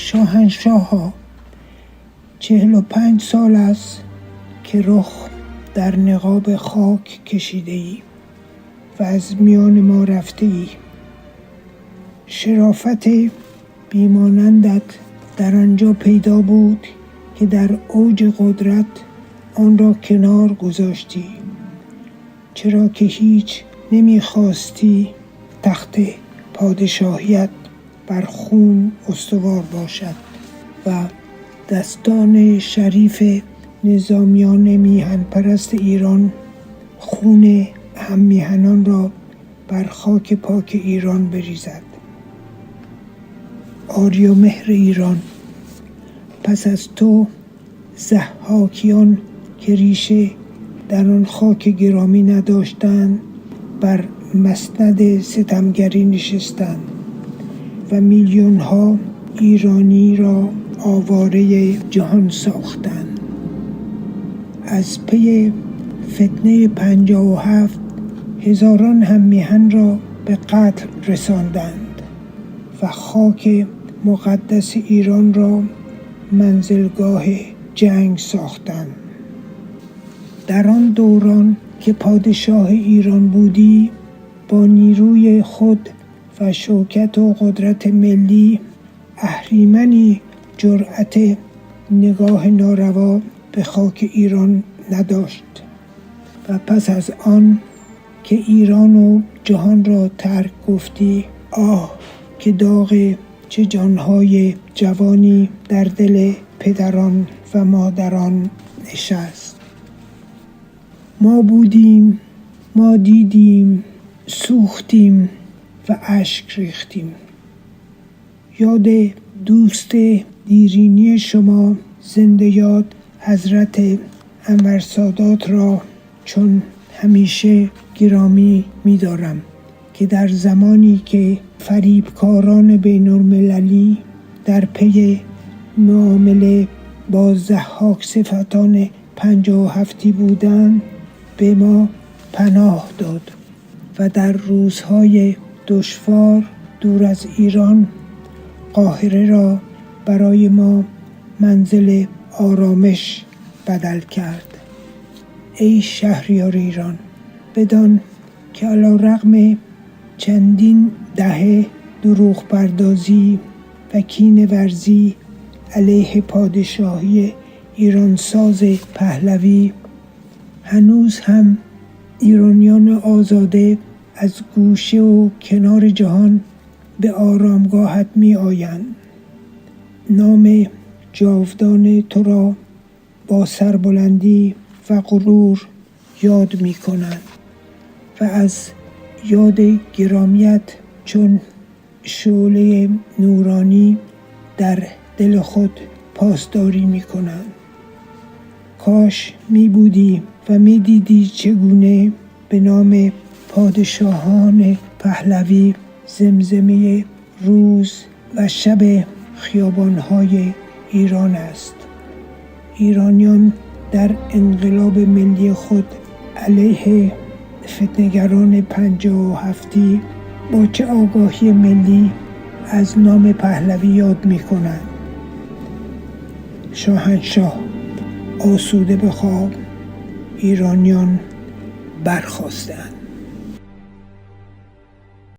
شاهنشاها 45 سال است که رخ در نقاب خاک کشیده ای و از میان ما رفته ای. شرافت بیمانندت در آنجا پیدا بود که در اوج قدرت آن را کنار گذاشتی، چرا که هیچ نمیخواستی تخت پادشاهیت بر خون استوار باشد و دستان شریف نظامیان میهن پرست ایران خون هم میهنان را بر خاک پاک ایران بریزد. آریامهر ایران، پس از تو ضحاکیان که ریشه در آن خاک گرامی نداشتند بر مسند ستمگری نشستند و میلیون ها ایرانی را آواره جهان ساختند. از پی فتنه 57 هزاران هم میهن را به قتل رساندند و خاک مقدس ایران را منزلگاه جنگ ساختند. در آن دوران که پادشاه ایران بودی، با نیروی خود و شوکت و قدرت ملی اهریمنی جرأت نگاه ناروا به خاک ایران نداشت و پس از آن که ایران و جهان را ترک گفتی، آه که داغ چه جانهای جوانی در دل پدران و مادران نشست. ما بودیم، ما دیدیم، سوختیم و اشک ریختیم. یاد دوست دیرینی شما زنده یاد حضرت انور سادات را چون همیشه گرامی می‌دارم که در زمانی که فریبکاران بین‌المللی در پی معامله با ضحاک صفتان 57 بودند به ما پناه داد و در روزهای دشوار دور از ایران قاهره را برای ما منزل آرامش بدل کرد. ای شهریار ایران، بدان که علی‌رغم چندین دهه دروغ پردازی و کینه ورزی علیه پادشاهی ایرانساز پهلوی، هنوز هم ایرانیان آزاده از گوشه و کنار جهان به آرامگاهت می آیند. نام جاودان تو را با سربلندی و غرور یاد می کنند و از یاد گرامیت چون شعله نورانی در دل خود پاسداری می کنند. کاش می بودی و می دیدی چگونه به نام پادشاهان پهلوی زمزمه روز و شب خیابان‌های ایران است. ایرانیان در انقلاب ملی خود علیه فتنه‌گران 57 با چه آگاهی ملی از نام پهلوی یاد می‌کنند. شاهنشاه آسوده به خواب، ایرانیان برخاستند.